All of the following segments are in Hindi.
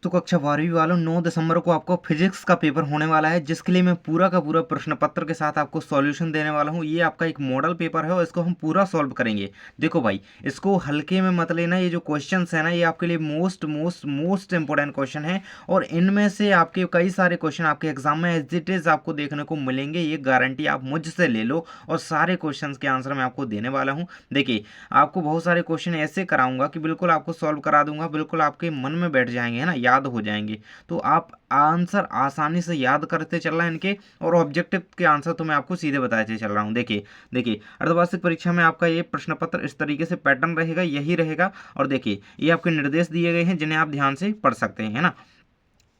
तो कक्षा 12वीं वालों 9 दिसंबर को आपको फिजिक्स का पेपर होने वाला है, जिसके लिए मैं पूरा का पूरा प्रश्न पत्र के साथ आपको सॉल्यूशन देने वाला हूँ। ये आपका एक मॉडल पेपर है और इसको हम पूरा सॉल्व करेंगे। देखो भाई, इसको हल्के में मत लेना। ये जो क्वेश्चंस है ना, ये आपके लिए most most most important question है और इनमें से आपके कई सारे क्वेश्चन आपके एग्जाम में एज इट इज आपको देखने को मिलेंगे। ये गारंटी आप मुझसे ले लो और सारे क्वेश्चन के आंसर मैं आपको देने वाला हूँ। देखिए, आपको बहुत सारे क्वेश्चन ऐसे कराऊंगा कि बिल्कुल आपको सॉल्व करा दूंगा, बिल्कुल आपके मन में बैठ जाएंगे, है ना, याद हो जाएंगे। तो आप आंसर आसानी से याद करते चल रहे हैं इनके, और ऑब्जेक्टिव के आंसर तो मैं आपको सीधे बताते चल रहा हूँ। देखिए देखिए, अर्धवार्षिक परीक्षा में आपका ये प्रश्न पत्र इस तरीके से पैटर्न रहेगा, यही रहेगा। और देखिए, ये आपके निर्देश दिए गए हैं जिन्हें आप ध्यान से पढ़ सकते हैं, है ना।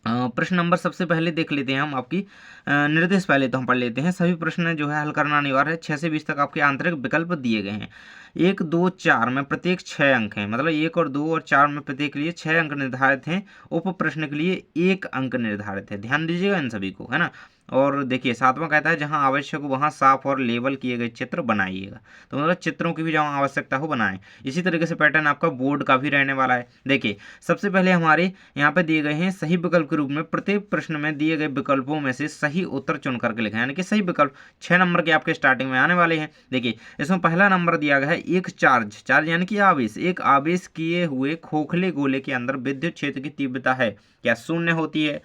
प्रश्न नंबर सबसे पहले देख लेते हैं हम आपकी निर्देश पहले तो हम पढ़ लेते हैं। सभी प्रश्न जो है हल करना अनिवार्य है। 6 से 20 तक आपके आंतरिक विकल्प दिए गए हैं। 1, 2, 4 में प्रत्येक 6 अंक हैं, मतलब 1 और 2 और 4 में प्रत्येक के लिए 6 अंक निर्धारित हैं। उप प्रश्न के लिए 1 अंक निर्धारित है। ध्यान दीजिएगा इन सभी को, है ना। और देखिए, 7वां कहता है जहां आवश्यक हो वहां साफ और लेबल किए गए चित्र बनाइएगा। तो मतलब चित्रों की भी जहां आवश्यकता हो बनाएं। इसी तरीके से पैटर्न आपका बोर्ड का भी रहने वाला है। देखिए, सबसे पहले हमारे यहाँ पे दिए गए हैं सही विकल्प के रूप में प्रत्येक प्रश्न में दिए गए विकल्पों में से सही उत्तर चुन करके लिखें, यानी कि सही विकल्प 6 नंबर के आपके स्टार्टिंग में आने वाले हैं। देखिए, इसमें पहला नंबर दिया गया है एक चार्ज, चार्ज यानी कि आवेश। एक आवेश किए हुए खोखले गोले के अंदर विद्युत क्षेत्र की तीव्रता है क्या? शून्य होती है,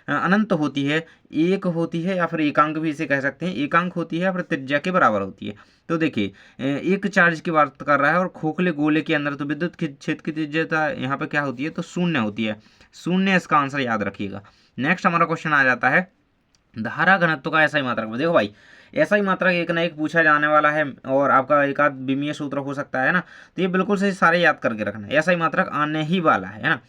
अनंत होती है, एक होती है, या फिर एकांक भी इसे कह सकते हैं। एकांक होती है या फिर त्रिज्या के बराबर होती है। तो देखिए, एक चार्ज की बात कर रहा है और खोखले गोले के अंदर तो विद्युत क्षेत्र की त्रिज्यता यहाँ पे क्या होती है? तो शून्य होती है। शून्य इसका आंसर याद रखिएगा। नेक्स्ट हमारा क्वेश्चन आ जाता है धारा घनत्व का ऐसा ही मात्रक। देखो भाई, ऐसा ही मात्रक एक ना एक पूछा जाने वाला है और आपका एक आध विमीय सूत्र हो सकता है ना। तो ये बिल्कुल से सारे याद करके रखना। ऐसा ही मात्रक आने ही वाला है ना।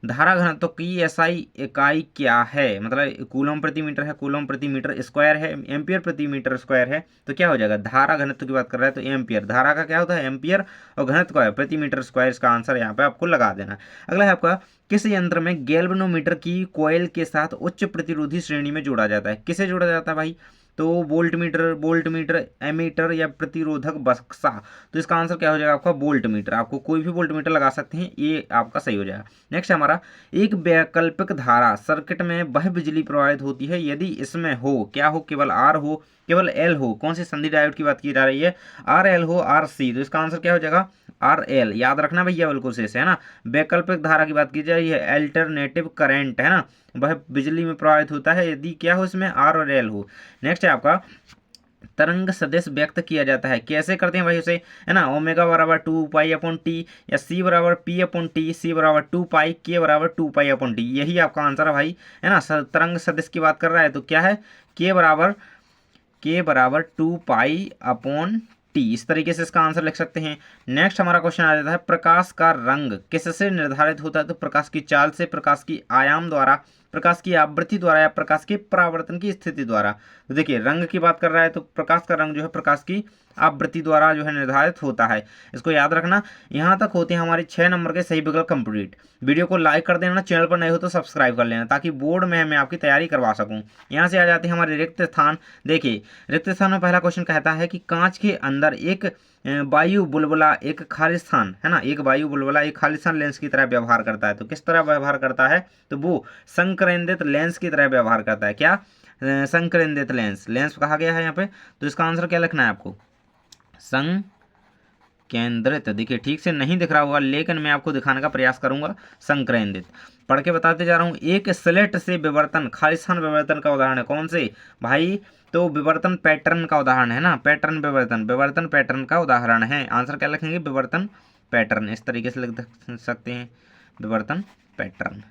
धारा घनत्व की एसआई इकाई क्या है? मतलब कूलम प्रति मीटर है, कूलम प्रति मीटर स्क्वायर है, एम्पियर प्रति मीटर स्क्वायर है। तो क्या हो जाएगा? धारा घनत्व की बात कर रहा है तो एम्पियर। धारा का क्या होता है? एम्पियर। और घनत्व का है प्रति मीटर स्क्वायर। इसका आंसर यहाँ पे आपको लगा देना है। अगला है आपका, किस यंत्र में गैल्वेनोमीटर की कॉइल के साथ उच्च प्रतिरोधी श्रेणी में जोड़ा जाता है? किसे जोड़ा जाता है भाई? तो वोल्ट मीटर, एमीटर या प्रतिरोधक बक्सा। तो इसका आंसर क्या हो जाएगा आपका? Volt meter. आपको कोई भी वोल्ट मीटर लगा सकते हैं, ये आपका सही हो जाएगा। नेक्स्ट हमारा, एक वैकल्पिक धारा सर्किट में वह बिजली प्रवाहित होती है यदि इसमें हो, क्या हो? केवल आर हो, केवल एल हो। कौन सी संधि डायोड की बात की जा रही है? आर एल हो, आर सी। तो इसका आंसर क्या हो जाएगा? R L. याद रखना भैया बिल्कुल से है ना। वैकल्पिक धारा की बात की जा रही है, अल्टरनेटिव करंट, है ना। वह बिजली में प्रवाहित होता है यदि क्या हो? इसमें आर और एल हो। नेक्स्ट है आपका, तरंग सदिश व्यक्त किया जाता है, कैसे करते हैं भाई उसे? है ना, ओमेगा बराबर 2 पाई/टी, या सी बराबर P/T, सी बराबर 2 पाई, के बराबर 2 पाई/टी। यही आपका आंसर है भाई, है ना। तरंग सदिश की बात कर रहा है तो क्या है? के बराबर 2 पाई/टी। इस तरीके से इसका आंसर लिख सकते हैं। नेक्स्ट हमारा क्वेश्चन आ जाता है, प्रकाश का रंग किससे निर्धारित होता है? तो प्रकाश की चाल से, प्रकाश की आयाम द्वारा, प्रकाश की आवृत्ति द्वारा, या प्रकाश के परावर्तन की स्थिति द्वारा। तो देखिए, रंग की बात कर रहा है तो प्रकाश का रंग जो है प्रकाश की आवृत्ति द्वारा जो है निर्धारित होता है। इसको याद रखना। यहाँ तक होते हैं हमारे 6 नंबर के सही विकल्प कंप्लीट। वीडियो को लाइक कर देना, चैनल पर नए हो तो सब्सक्राइब कर लेना ताकि बोर्ड में मैं आपकी तैयारी करवा सकूँ। यहाँ से आ जाते हैं हमारे रिक्त स्थान। देखिए, रिक्त स्थान में पहला क्वेश्चन कहता है कि कांच के अंदर एक वायु बुलबुला एक खाली स्थान, है ना, एक वायु बुलबुला एक खाली स्थान लेंस की तरह व्यवहार करता है। तो किस तरह व्यवहार करता है? तो वो संकेंद्रित लेंस की तरह व्यवहार करता है। क्या? संकेंद्रित लेंस, लेंस कहा गया है यहाँ पे। तो इसका आंसर क्या लिखना है आपको? संकेंद्रित। देखिए, ठीक से नहीं दिख रहा होगा लेकिन मैं आपको दिखाने का प्रयास करूंगा। संकेंद्रित पढ़ के बताते जा रहा हूँ। एक स्लेट से विवर्तन, खालिस्तान विवर्तन का उदाहरण है। कौन से भाई? तो विवर्तन पैटर्न का उदाहरण है ना। पैटर्न विवर्तन, विवर्तन पैटर्न का उदाहरण है। आंसर क्या लिखेंगे? विवर्तन पैटर्न। इस तरीके से लिख सकते हैं, विवर्तन पैटर्न।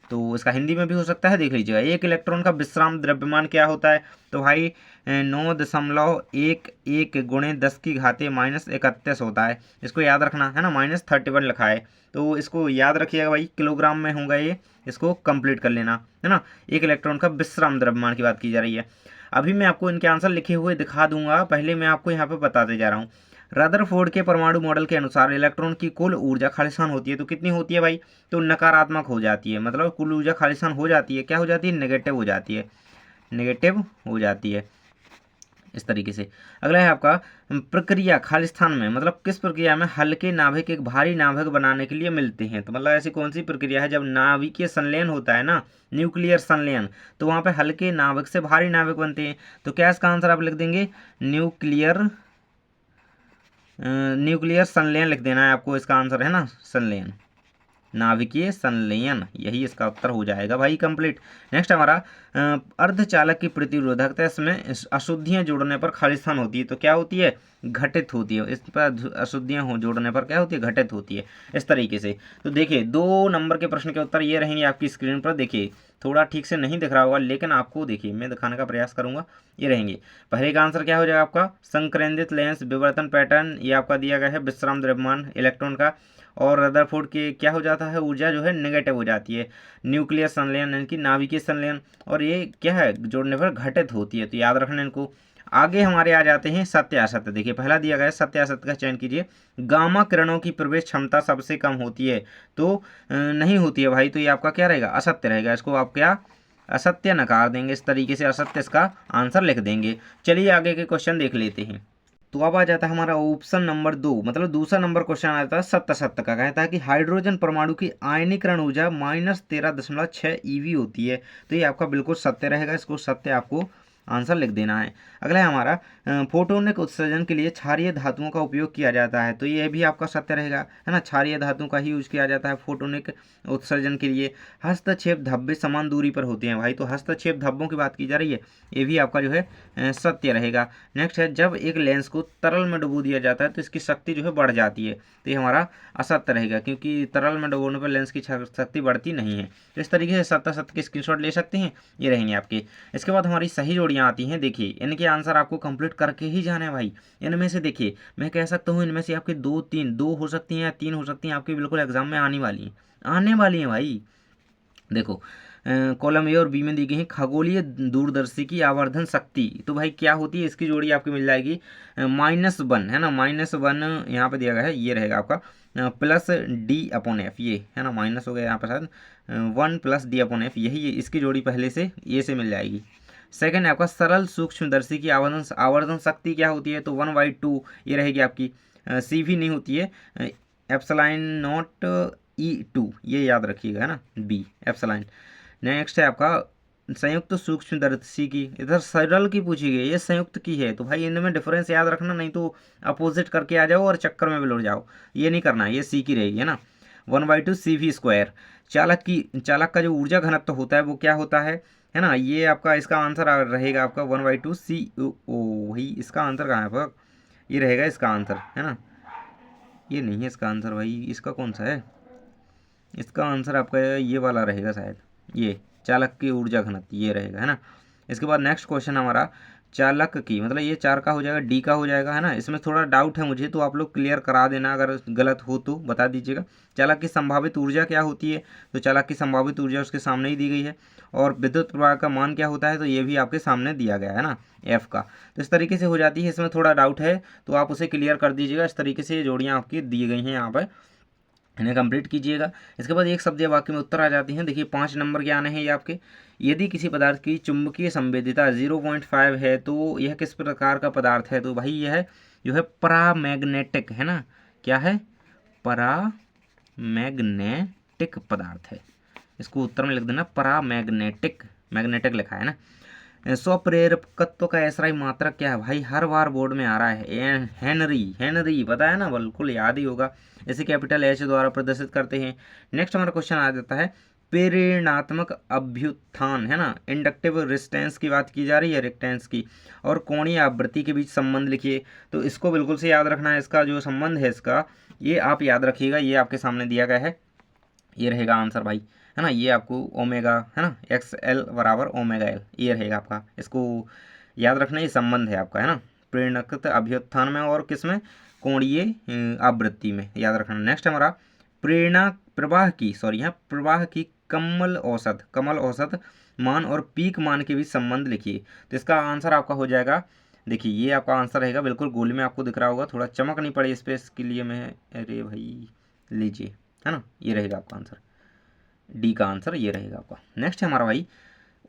तो इसका हिंदी में भी हो सकता है, देख लीजिएगा। एक इलेक्ट्रॉन का विश्राम द्रव्यमान क्या होता है? तो भाई 9.11 गुणे 10 की घाते -31 होता है। इसको याद रखना है ना। -31 लिखा है तो इसको याद रखिएगा भाई, किलोग्राम में होगा ये। इसको कंप्लीट कर लेना, है ना। एक इलेक्ट्रॉन का विश्राम द्रव्यमान की बात की जा रही है। अभी मैं आपको इनके आंसर लिखे हुए दिखा दूंगा, पहले मैं आपको यहाँ पे बताते जा रहा हूँ। रदरफोर्ड के परमाणु मॉडल के अनुसार इलेक्ट्रॉन की कुल ऊर्जा खालिस्तान होती है तो कितनी होती है भाई? तो नकारात्मक हो जाती है। मतलब कुल ऊर्जा खालिस्तान हो जाती है, क्या हो जाती है? नेगेटिव हो जाती है, नेगेटिव हो जाती है। इस तरीके से। अगला है आपका प्रक्रिया खालिस्तान में, मतलब किस प्रक्रिया में हल्के नाभिक एक भारी नाभिक बनाने के लिए मिलते हैं। तो मतलब ऐसी कौन सी प्रक्रिया है जब नाभिकीय संलयन होता है ना, न्यूक्लियर संलयन, तो वहाँ पे हल्के नाभिक से भारी नाभिक बनते हैं। तो क्या इसका आंसर आप लिख देंगे, न्यूक्लियर संलयन लिख देना है आपको, इसका आंसर है ना संलयन, नाभिकीय संलयन, यही इसका उत्तर हो जाएगा भाई कंप्लीट। नेक्स्ट हमारा अर्धचालक की प्रतिरोधकता, इसमें अशुद्धियां जोड़ने पर खालिस्तान होती है, तो क्या होती है, घटित होती है। इस पर अशुद्धियां हो जोड़ने पर क्या होती है, घटित होती है, इस तरीके से। तो देखिए 2 नंबर के प्रश्न के उत्तर ये रहेंगे आपकी स्क्रीन पर। देखिए थोड़ा ठीक से नहीं दिख रहा होगा, लेकिन आपको देखिए मैं दिखाने का प्रयास करूंगा, ये रहेंगे। पहले का आंसर क्या हो जाएगा आपका, संकेंद्रित लेंस विवर्तन पैटर्न, ये आपका दिया गया है विश्राम द्रव्यमान इलेक्ट्रॉन का। और रदरफोर्ड के क्या हो जाता है, ऊर्जा जो है नेगेटिव हो जाती है, न्यूक्लियर संलयन यानी कि नाभिकीय संलयन, और ये क्या है जोड़ने पर घटित होती है, तो याद रखना इनको। आगे हमारे आ जाते हैं सत्य असत्य। देखिए पहला दिया गया है सत्य असत्य का चयन कीजिए। गामा किरणों की प्रवेश क्षमता सबसे कम होती है, तो नहीं होती है भाई, तो ये आपका क्या रहेगा, असत्य रहेगा। इसको आप क्या असत्य नकार देंगे, इस तरीके से असत्य इसका आंसर लिख देंगे। चलिए आगे के क्वेश्चन देख लेते हैं। तो अब आ जाता है हमारा ऑप्शन नंबर 2, मतलब दूसरा नंबर क्वेश्चन आ जाता है सत्य सत्य का। कहता है कि हाइड्रोजन परमाणु की आयनीकरण ऊर्जा -13.6 ईवी होती है, तो ये आपका बिल्कुल सत्य रहेगा, इसको सत्य आपको आंसर लिख देना है। अगला है हमारा फोटोनिक उत्सर्जन के लिए क्षारीय धातुओं का उपयोग किया जाता है, तो ये भी आपका सत्य रहेगा, है ना, क्षारीय धातुओं का ही यूज किया जाता है फोटोनिक उत्सर्जन के लिए। हस्तक्षेप धब्बे समान दूरी पर होते हैं भाई, तो हस्तक्षेप धब्बों की बात की जा रही है, ये भी आपका जो है सत्य रहेगा। नेक्स्ट है जब एक लेंस को तरल में डुबो दिया जाता है तो इसकी शक्ति जो है बढ़ जाती है, तो ये हमारा असत्य रहेगा, क्योंकि तरल में डुबोने पर लेंस की शक्ति बढ़ती नहीं है। तो इस तरीके से सत्य सत्य के स्क्रीनशॉट ले सकते हैं, ये रहेंगे आपके। इसके बाद हमारी सही जोड़ियाँ आती हैं। देखिए इनके आंसर आपको कंप्लीट करके ही जाना है भाई। इनमें से देखिए मैं कह सकता हूँ इनमें से आपके 2 हो सकती हैं या 3 हो सकती हैं, आपके बिल्कुल एग्जाम में आने वाली हैं भाई। देखो कॉलम ए और बी में दी गई है खगोलीय दूरदर्शी की आवर्धन शक्ति, तो भाई क्या होती है, इसकी जोड़ी आपकी मिल जाएगी -1, है ना, -1 यहाँ पे दिया गया है, ये रहेगा आपका +D/F, ये है ना, माइनस हो गया यहाँ पर शायद 1 +D/F, यही इसकी जोड़ी पहले से ये से मिल जाएगी। सेकंड है आपका सरल सूक्ष्मदर्शी की आवर्धन शक्ति क्या होती है, तो 1/2 ये रहेगी आपकी, CV नहीं होती है, ε0E2, ये याद रखिएगा, है ना, B एप्सिलॉन। नेक्स्ट है आपका संयुक्त सूक्ष्मदर्शी की, इधर सरल की पूछी गई, ये संयुक्त की है, तो भाई इनमें डिफरेंस याद रखना, नहीं तो अपोजिट करके आ जाओ और चक्कर में बिलोड़ जाओ, ये नहीं करना, ये C की रहेगी, है ना, 1/2 CV²। चालक का जो ऊर्जा घनत्व होता है वो क्या होता है ना, ये आपका इसका आंसर रहेगा आपका 1/2 CO। भाई इसका आंसर कहाँ है आपका, ये रहेगा इसका आंसर, है ना, ये नहीं है इसका आंसर भाई, इसका कौन सा है, इसका आंसर आपका ये वाला रहेगा शायद, ये चालक की ऊर्जा घनत्व ये रहेगा, है ना। इसके बाद नेक्स्ट क्वेश्चन हमारा चालक की, मतलब ये 4 का हो जाएगा, डी का हो जाएगा, है ना। इसमें थोड़ा डाउट है मुझे, तो आप लोग क्लियर करा देना, अगर गलत हो तो बता दीजिएगा। चालक की संभावित ऊर्जा क्या होती है, तो चालक की संभावित ऊर्जा उसके सामने ही दी गई है। और विद्युत प्रवाह का मान क्या होता है, तो ये भी आपके सामने दिया गया है ना, एफ का। तो इस तरीके से हो जाती है, इसमें थोड़ा डाउट है तो आप उसे क्लियर कर दीजिएगा। इस तरीके से ये जोड़ियाँ आपकी दी गई हैं यहाँ पर, इन्हें कंप्लीट कीजिएगा। इसके बाद एक शब्द या वाक्य में उत्तर आ जाती हैं। देखिए 5 नंबर के आने हैं ये आपके। यदि किसी पदार्थ की चुंबकीय संवेदिता 0.5 है तो यह किस प्रकार का पदार्थ है, तो भाई यह जो है परामैग्नेटिक, है ना, क्या है, परामैग्नेटिक पदार्थ है। इसको उत्तर में लिख देना परामैग्नेटिक, मैग्नेटिक लिखा है ना। स्वप्रेरकत्व का एसआई मात्रक क्या है, भाई हर बार बोर्ड में आ रहा है, हेनरी पता है ना, बिल्कुल याद ही होगा। इसे कैपिटल H द्वारा प्रदर्शित करते हैं। नेक्स्ट हमारा क्वेश्चन आ जाता है प्रेरणात्मक अभ्युत्थान, है ना, इंडक्टिव रेजिस्टेंस की बात की जा रही है, रिएक्टेंस की, और कोणीय आवृत्ति के बीच संबंध लिखिए। तो इसको बिल्कुल से याद रखना है, इसका जो संबंध है इसका, ये आप याद रखिएगा, ये आपके सामने दिया गया है, ये रहेगा आंसर भाई, है ना। ये आपको ओमेगा, है ना, XL = ω/L, ये रहेगा आपका, इसको याद रखना, ये संबंध है आपका, है ना, प्रेरणात्मक अभ्युत्थान में और किसमें, कोणीय आवृत्ति में, याद रखना। नेक्स्ट हमारा प्रवाह की कमल औसत मान और पीक मान के बीच संबंध लिखिए। तो इसका आंसर आपका हो जाएगा, देखिए ये आपका आंसर रहेगा, बिल्कुल गोली में आपको दिख रहा होगा, थोड़ा चमक नहीं पड़े इस पर, इसके लिए मैं, अरे भाई लीजिए, है ना, ये रहेगा आपका आंसर, डी का आंसर ये रहेगा आपका। नेक्स्ट है हमारा भाई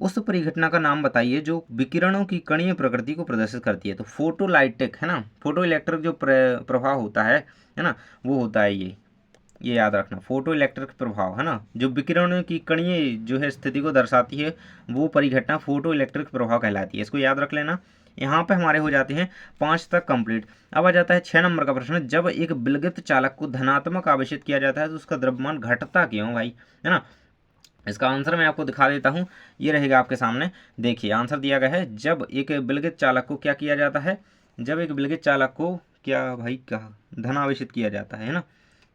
उस परिघटना का नाम बताइए जो विकिरणों की कणीय प्रकृति को प्रदर्शित करती है। तो फोटोलाइटिक है ना, फोटो इलेक्ट्रिक जो प्रभाव होता है ना, वो होता है ये याद रखना, फोटो इलेक्ट्रिक प्रभाव है ना, जो विकिरणों की कणीय जो है स्थिति को दर्शाती है वो परिघटना फोटो इलेक्ट्रिक प्रभाव कहलाती है। इसको याद रख लेना। यहाँ पे हमारे हो जाते हैं 5 तक कंप्लीट। अब आ जाता है 6 नंबर का प्रश्न, जब एक विलगित चालक को धनात्मक आवेशित किया जाता है तो उसका द्रव्यमान घटता क्यों भाई, है ना। इसका आंसर मैं आपको दिखा देता हूँ, ये रहेगा आपके सामने। देखिए आंसर दिया गया है, जब एक विलगित चालक को क्या किया जाता है, जब एक विलगित चालक को क्या भाई कहा धनावेशित किया जाता है ना,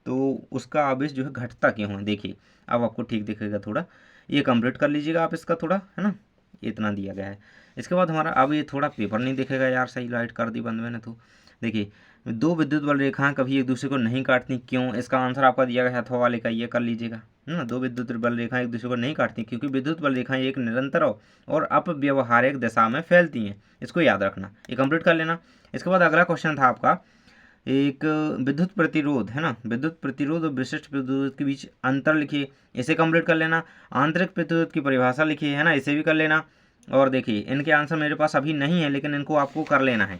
तो उसका आवेश जो है घटता क्यों है। देखिए अब आपको ठीक दिखेगा थोड़ा, ये कंप्लीट कर लीजिएगा आप इसका थोड़ा, है ना, इतना दिया गया है। इसके बाद हमारा अब ये थोड़ा पेपर नहीं दिखेगा यार, सही लाइट कर दी बंद मैंने तो। देखिए दो विद्युत बल रेखाएं कभी एक दूसरे को नहीं काटती क्यों, इसका आंसर आपका दिया गया है अथवा वाले का, ये कर लीजिएगा, है ना। दो विद्युत बल रेखाएं एक दूसरे को नहीं काटती क्योंकि विद्युत बल रेखाएं एक निरंतर और अपव्यवहारिक दिशा में फैलती हैं, इसको याद रखना, ये कंप्लीट कर लेना। इसके बाद अगला क्वेश्चन था आपका, एक विद्युत प्रतिरोध है ना, विद्युत प्रतिरोध और विशिष्ट प्रतिरोध के बीच अंतर लिखिए, इसे कंप्लीट कर लेना। आंतरिक प्रतिरोध की परिभाषा लिखिए, है ना, इसे भी कर लेना। और देखिए इनके आंसर मेरे पास अभी नहीं है लेकिन इनको आपको कर लेना है।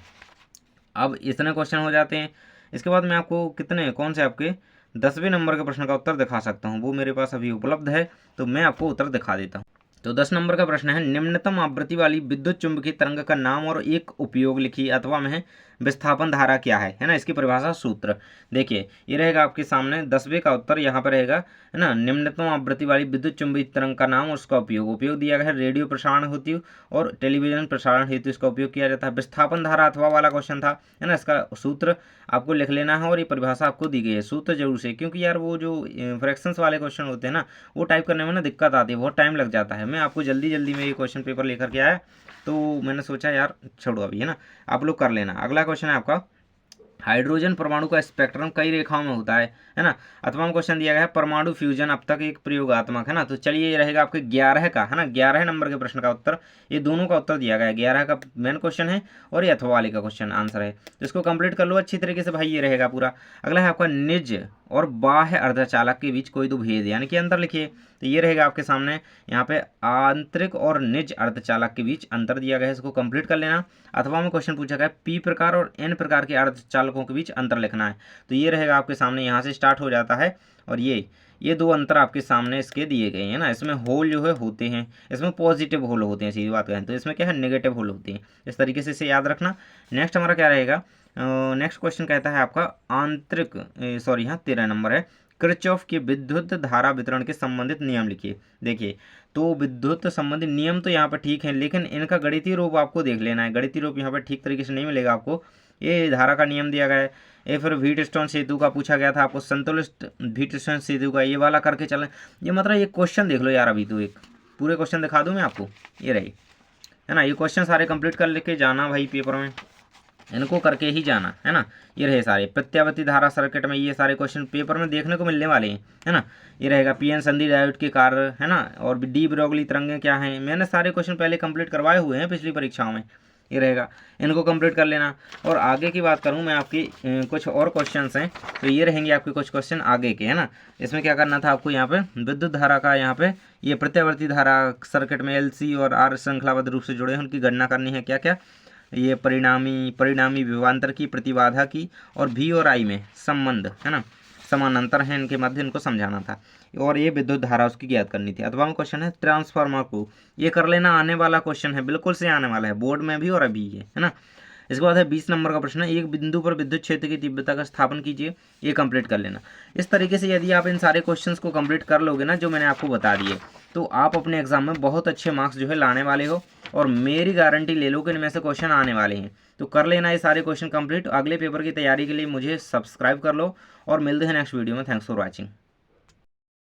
अब इतने क्वेश्चन हो जाते हैं। इसके बाद मैं आपको कितने कौन से आपके 10वें नंबर के प्रश्न का उत्तर दिखा सकता हूँ, वो मेरे पास अभी उपलब्ध है तो मैं आपको उत्तर दिखा देता हूँ। तो 10 नंबर का प्रश्न है, निम्नतम आवृत्ति वाली विद्युत चुंबकीय तरंग का नाम और एक उपयोग लिखिए अथवा में विस्थापन धारा क्या है ना, इसकी परिभाषा सूत्र। देखिए ये रहेगा आपके सामने 10वें का उत्तर, यहाँ पर रहेगा, है ना, निम्नतम आवृत्ति वाली विद्युत चुंबकीय तरंग का नाम और उसका उपयोग दिया गया है रेडियो प्रसारण हेतु और टेलीविजन प्रसारण हेतु इसका उपयोग किया जाता है। विस्थापन धारा अथवा वाला क्वेश्चन था, है ना, इसका सूत्र आपको लिख लेना है और ये परिभाषा आपको दी गई है, सूत्र जरूर से, क्योंकि यार वो जो फ्रैक्शंस वाले क्वेश्चन होते हैं ना, वो टाइप करने में ना दिक्कत आती है, बहुत टाइम लग जाता है। मैं आपको जल्दी जल्दी में ये क्वेश्चन पेपर लेकर के आया तो मैंने सोचा यार छोड़ो अभी, है ना, आप लोग कर लेना। अगला क्वेश्चन है आपका, हाइड्रोजन परमाणु का स्पेक्ट्रम कई रेखाओं में होता है ना। अथवा क्वेश्चन दिया गया है परमाणु फ्यूजन अब तक एक प्रयोगात्मक, है ना। तो चलिए ये रहेगा आपके 11 का, है ना, 11 नंबर के प्रश्न का उत्तर, ये दोनों का उत्तर दिया गया है। 11 का मेन क्वेश्चन है और ये अथवा वाले का क्वेश्चन आंसर है, तो इसको कंप्लीट कर लो अच्छी तरीके से भाई, ये रहेगा पूरा। अगला है आपका निज और बाह्य अर्धचालक के बीच कोई दो भेद यानी कि अंतर लिखिए, तो ये रहेगा आपके सामने, यहाँ पे आंतरिक और निज अर्धचालक के बीच अंतर दिया गया है, इसको कंप्लीट कर लेना। अथवा में क्वेश्चन पूछा गया पी प्रकार और एन प्रकार के अर्धचालकों के बीच अंतर लिखना है, तो ये रहेगा आपके सामने, यहाँ से स्टार्ट हो जाता है और ये दो अंतर आपके सामने इसके दिए गए हैं ना। इसमें होल जो है होते हैं, इसमें पॉजिटिव होल होते हैं, सीधी बात करें तो इसमें क्या है नेगेटिव होल होते हैं, इस तरीके से इसे याद रखना। नेक्स्ट हमारा क्या रहेगा, नेक्स्ट क्वेश्चन कहता है आपका आंतरिक सॉरी हाँ 13 नंबर है, किरचॉफ के विद्युत धारा वितरण के संबंधित नियम लिखिए। देखिए तो विद्युत संबंधी नियम तो यहाँ पर ठीक है लेकिन इनका गणितीय रूप आपको देख लेना है, गणितीय रूप यहाँ पर ठीक तरीके से नहीं मिलेगा आपको। ये धारा का नियम दिया गया है, ये फिर व्हीटस्टोन सेतु का पूछा गया था आपको, संतुलित व्हीटस्टोन सेतु का, ये वाला करके चलें। ये मतलब ये क्वेश्चन देख लो यार, अभी तो एक पूरे क्वेश्चन दिखा दूँ मैं आपको, ये रही, है ना। ये क्वेश्चन सारे कंप्लीट कर लेके जाना भाई पेपर में, इनको करके ही जाना, है ना। ये रहे सारे प्रत्यावर्ती धारा सर्किट में, ये सारे क्वेश्चन पेपर में देखने को मिलने वाले हैं, है ना। ये रहेगा पीएन संधि डायोड के कार्य, है ना, और डी ब्रोगली तरंगें क्या हैं, मैंने सारे क्वेश्चन पहले कंप्लीट करवाए हुए हैं पिछली परीक्षाओं में, ये रहेगा, इनको कंप्लीट कर लेना। और आगे की बात करूं मैं आपकी कुछ और क्वेश्चंस हैं, तो ये रहेंगे आपके कुछ क्वेश्चन आगे के, है ना। इसमें क्या करना था आपको, यहाँ पे विद्युत धारा का, यहाँ पे ये प्रत्यावर्ती धारा सर्किट में एलसी और आर श्रृंखलाबद्ध रूप से जुड़े हैं, उनकी गणना करनी है क्या क्या, ये परिणामी विभवांतर की, प्रतिबाधा की, और भी और आई में संबंध, है ना, समानांतर है इनके मध्य, इनको समझाना था। और ये विद्युत धारा उसकी ज्ञात करनी थी। अथवा क्वेश्चन है ट्रांसफार्मर को, ये कर लेना, आने वाला क्वेश्चन है, बिल्कुल से आने वाला है बोर्ड में भी और अभी ये, है ना। इसके बाद है 20 नंबर का प्रश्न है, एक बिंदु पर विद्युत क्षेत्र की तीव्रता का स्थापन कीजिए, ये कंप्लीट कर लेना। इस तरीके से यदि आप इन सारे क्वेश्चंस को कंप्लीट कर लोगे ना जो मैंने आपको बता दिए, तो आप अपने एग्जाम में बहुत अच्छे मार्क्स जो है लाने वाले हो, और मेरी गारंटी ले लो कि इनमें से क्वेश्चन आने वाले हैं। तो कर लेना ये सारे क्वेश्चन कंप्लीट। अगले पेपर की तैयारी के लिए मुझे सब्सक्राइब कर लो और मिलते हैं नेक्स्ट वीडियो में। Thanks for watching.